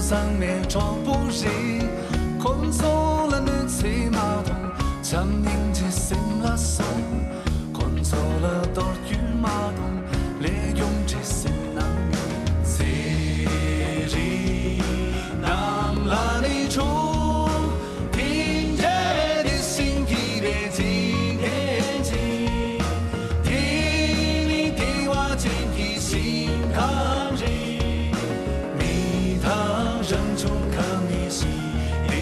上面装不赢，困错了你骑马桶，强硬起心拉手，困错了多于马桶，烈勇起心难用，自己让了你出，听见你心一点听眼睛，听你的话尽提心抗人。忍住看你心里。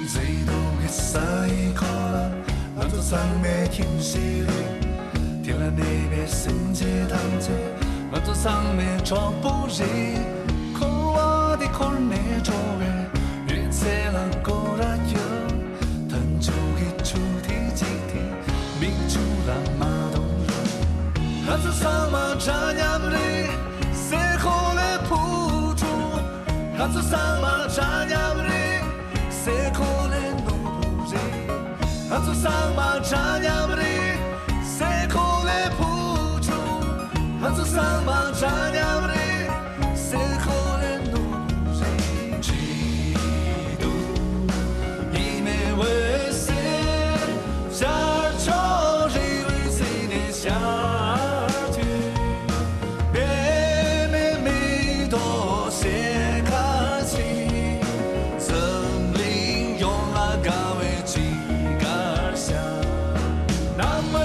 最多的3个人，那座山没停息里。听了你别心结当结，我坐上面装不赢，可我的可没周围，越切了果然有，腾出一出的集体，迷住了马东人，我坐上马站阳里，谁可来扑住？我坐上马站阳里，谁可来弄不赢？我坐上马站阳里。谁可来扑住？我坐上马站阳里，谁可来弄人？嫉妒你没为谁，下朝谁为谁的下去？别没没多些客气，森林用了高为几个下。那么。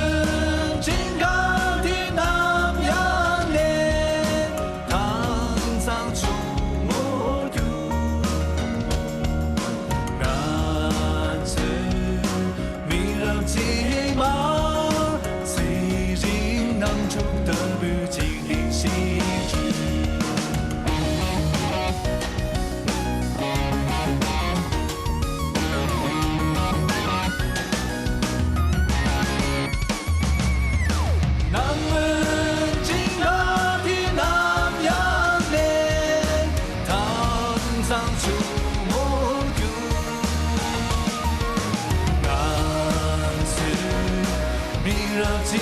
让鸡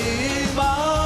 毛